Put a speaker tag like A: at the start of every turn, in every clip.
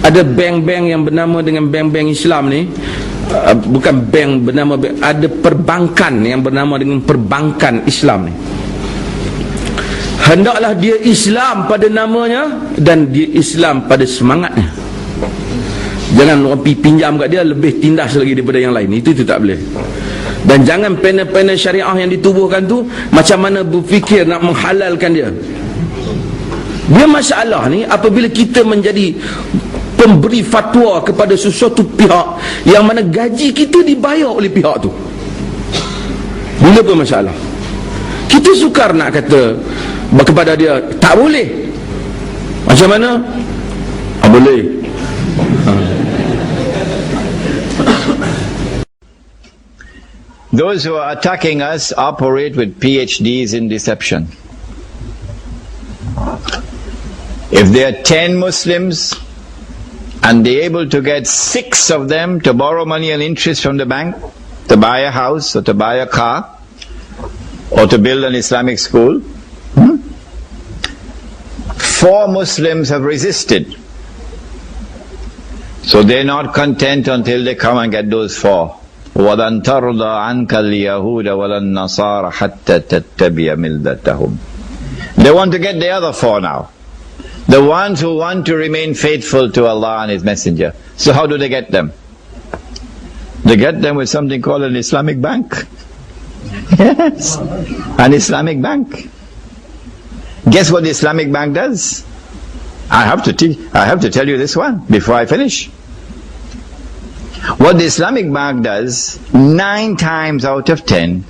A: Ada bank-bank yang bernama dengan bank-bank Islam ni, bukan bank bernama bank, ada perbankan yang bernama dengan perbankan Islam ni. Hendaklah dia Islam pada namanya dan dia Islam pada semangatnya. Jangan orang pergi pinjam kat dia lebih tindas lagi daripada yang lain. Itu tak boleh. Dan jangan panel-panel syariah yang ditubuhkan tu macam mana berfikir nak menghalalkan dia. Dia masalah ni apabila kita menjadi pemberi fatwa kepada sesuatu pihak yang mana gaji kita dibayar oleh pihak tu. Bila pun masalah. Kita sukar nak kata kepada dia, tak boleh. Macam mana? Boleh.
B: Those who are attacking us operate with PhDs in deception. If there are 10 Muslims and they're able to get 6 of them to borrow money and interest from the bank to buy a house or to buy a car or to build an Islamic school, 4 Muslims have resisted. So they're not content until they come and get those 4. وَلَن تَرْضَ عَنْكَ الْيَهُودَ وَلَا النَّصَارَ حَتَّى تَتَّبِيَ مِلَّتَهُمْ. They want to get the other 4 now. The ones who want to remain faithful to Allah and His Messenger. So how do they get them? They get them with something called an Islamic bank. Yes, an Islamic bank. Guess what the Islamic bank does? I have to tell you this one before I finish. What the Islamic bank does, 9 times out of 10,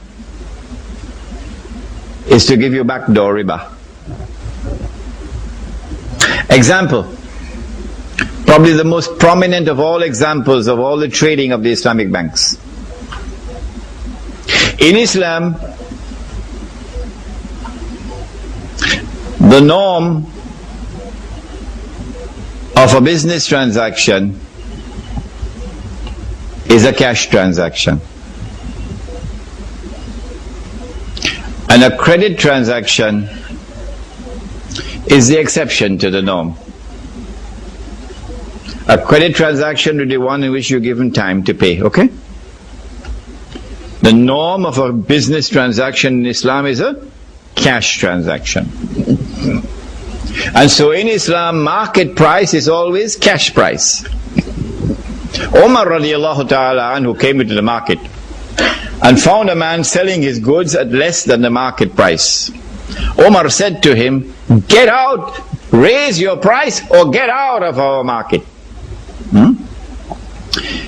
B: is to give you backdoor riba. Example, probably the most prominent of all examples of all the trading of the Islamic banks. In Islam, the norm of a business transaction is a cash transaction. And a credit transaction is the exception to the norm. A credit transaction will be one in which you're given time to pay, okay? The norm of a business transaction in Islam is a cash transaction. And so in Islam, market price is always cash price. Umar radiallahu ta'ala anhu came into the market and found a man selling his goods at less than the market price. Umar said to him, get out, raise your price or get out of our market.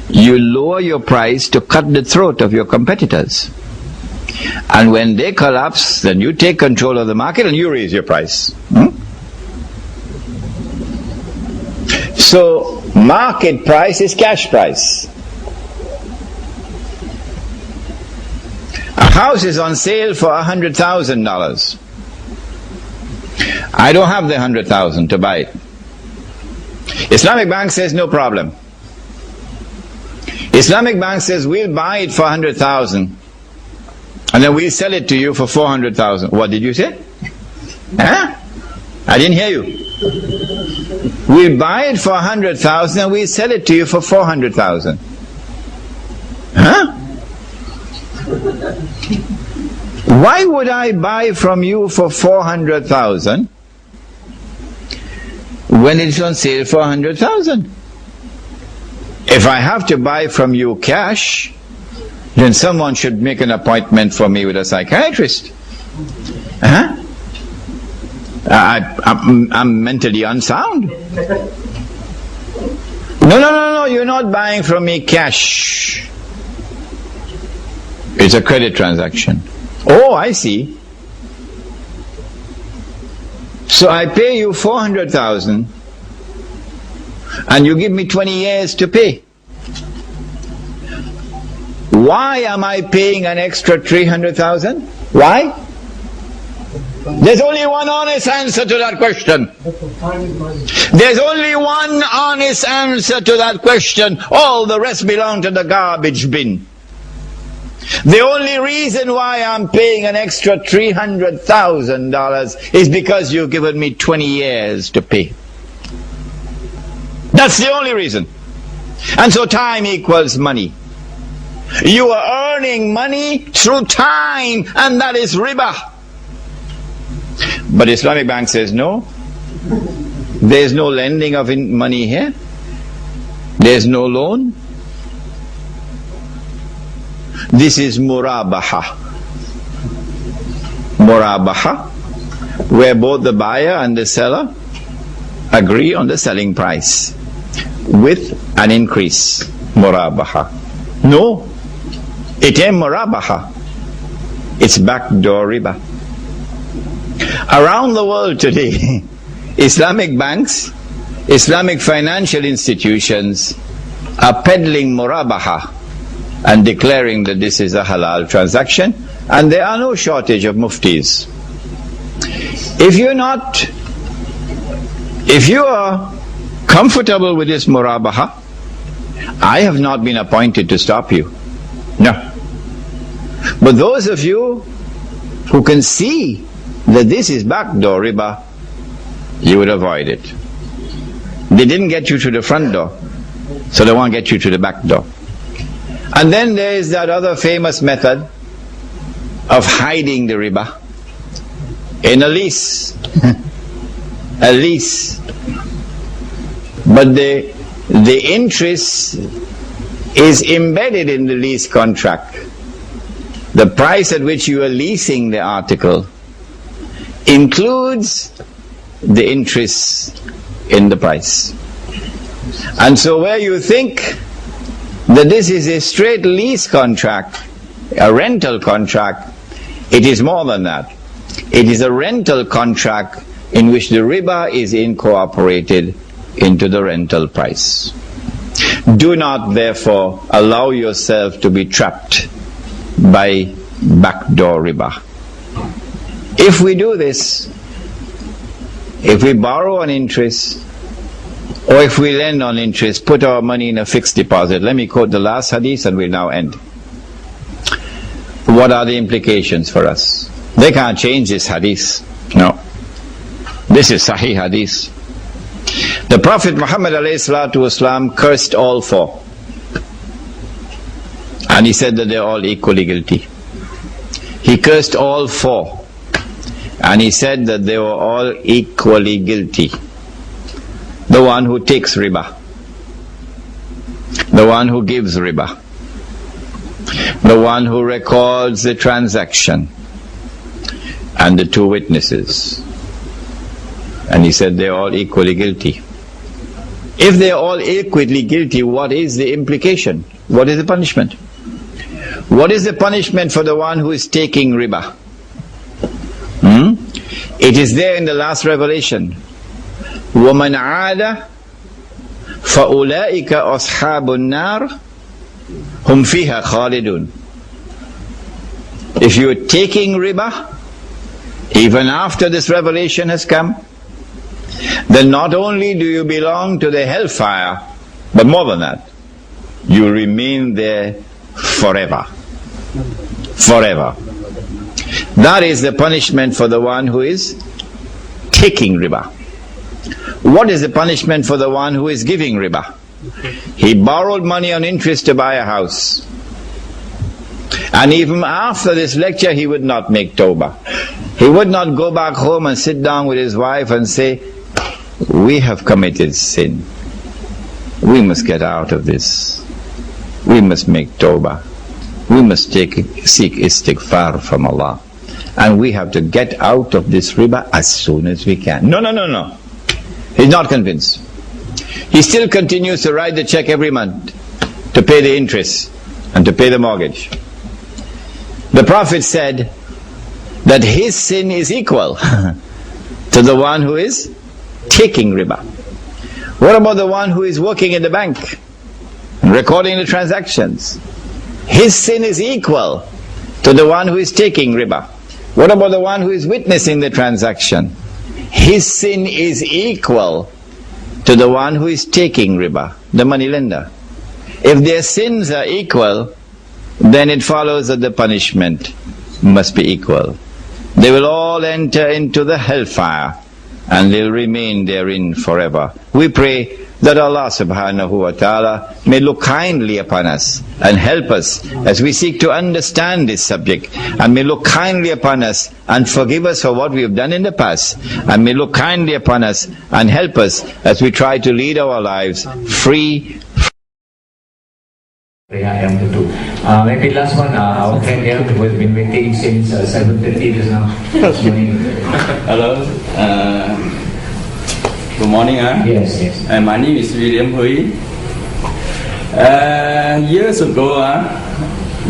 B: You lower your price to cut the throat of your competitors. And when they collapse, then you take control of the market and you raise your price. So, market price is cash price. A house is on sale for $100,000. I don't have the 100,000 to buy it. Islamic Bank says no problem. Islamic Bank says we'll buy it for 100,000 and then we'll sell it to you for 400,000. What did you say? Huh? I didn't hear you. We'll buy it for 100,000 and we'll sell it to you for 400,000. Huh? Why would I buy from you for 400,000 when it's on sale for 100,000? If I have to buy from you cash, then someone should make an appointment for me with a psychiatrist. Huh? I'm mentally unsound. No, you're not buying from me cash. It's a credit transaction. Oh, I see. So I pay you 400,000 and you give me 20 years to pay. Why am I paying an extra 300,000? Why? There's only one honest answer to that question. There's only one honest answer to that question. All the rest belong to the garbage bin. The only reason why I'm paying an extra $300,000 is because you've given me 20 years to pay. That's the only reason. And so time equals money. You are earning money through time, and that is riba. But Islamic Bank says no. There's no lending of money here. There's no loan. This is murabaha. Murabaha, where both the buyer and the seller agree on the selling price with an increase. Murabaha. No, it ain't murabaha. It's backdoor riba. Around the world today, Islamic banks, Islamic financial institutions are peddling murabaha and declaring that this is a halal transaction, and there are no shortage of muftis. If you are comfortable with this murabaha, I have not been appointed to stop you. No. But those of you who can see that this is backdoor riba, you would avoid it. They didn't get you to the front door, so they won't get you to the back door. And then there is that other famous method of hiding the riba in a lease. A lease. But the interest is embedded in the lease contract. The price at which you are leasing the article includes the interest in the price. And so where you think that this is a straight lease contract, a rental contract, it is more than that. It is a rental contract in which the riba is incorporated into the rental price. Do not therefore allow yourself to be trapped by backdoor riba. If we do this, if we borrow on interest, or if we lend on interest, put our money in a fixed deposit. Let me quote the last hadith and we'll now end. What are the implications for us? They can't change this hadith. No. This is Sahih hadith. The Prophet Muhammad ﷺ cursed all four. And he said that they're all equally guilty. He cursed all four. And he said that they were all equally guilty. The one who takes riba, the one who gives riba, the one who records the transaction, and the two witnesses. And he said they're all equally guilty. If they're all equally guilty, what is the implication? What is the punishment? What is the punishment for the one who is taking riba? It is there in the last revelation. وَمَنْ عَادَ فَأُولَٰئِكَ أَصْحَابُ النَّارِ هُمْ فِيهَا خَالِدُونَ. If you are taking riba, even after this revelation has come, then not only do you belong to the hellfire, but more than that, you remain there forever. Forever. That is the punishment for the one who is taking riba. What is the punishment for the one who is giving riba? He borrowed money on interest to buy a house. And even after this lecture, he would not make tawbah. He would not go back home and sit down with his wife and say, we have committed sin. We must get out of this. We must make tawbah. We must seek istighfar from Allah. And we have to get out of this riba as soon as we can. No. He's not convinced. He still continues to write the check every month to pay the interest and to pay the mortgage. The Prophet said that his sin is equal to the one who is taking riba. What about the one who is working in the bank and recording the transactions? His sin is equal to the one who is taking riba. What about the one who is witnessing the transaction? His sin is equal to the one who is taking riba, the money lender. If their sins are equal, then it follows that the punishment must be equal. They will all enter into the hellfire and they'll remain therein forever. We pray that Allah subhanahu wa ta'ala may look kindly upon us and help us as we seek to understand this subject, and may look kindly upon us and forgive us for what we have done in the past, and may look kindly upon us and help us as we try to lead our lives free.
C: Maybe last one, our friend here who has been waiting since 7:30 just now.
A: Hello. Good morning.
C: Yes, yes.
A: My name is William Hui. Years ago,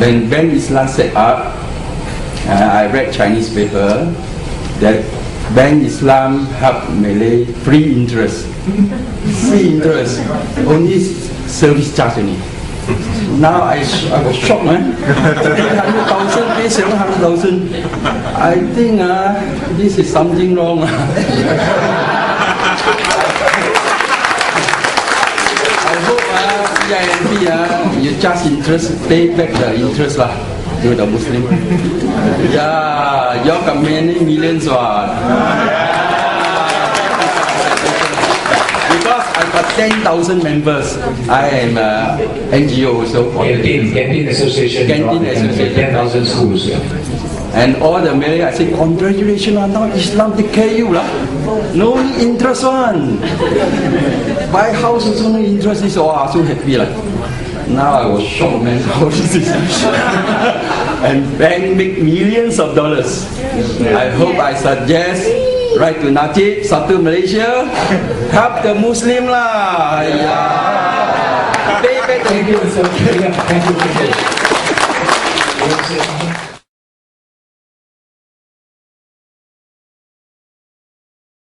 A: when Bank Islam set up, I read Chinese paper that Bank Islam help Malay free interest. Free interest. Only service charge only. Now I was shocked, man. 800,000 pay 700,000. I think this is something wrong. I hope CIMB you charge interest, pay back the interest lah to the Muslim. Yeah, you got many millions because I got 10,000 members. I am NGO also.
C: Canteen Association. 10,000 schools. Yeah.
A: And all the Malay, I say, congratulations, now Islam take care of you lah. No interest one. Buy house also no interest. Is so happy lah. Now I was shocked, man. How is this? And bank make millions of dollars. I hope I suggest write to Najib, Satu Malaysia, help the Muslim lah. Yeah. Pay back the
C: Thank you.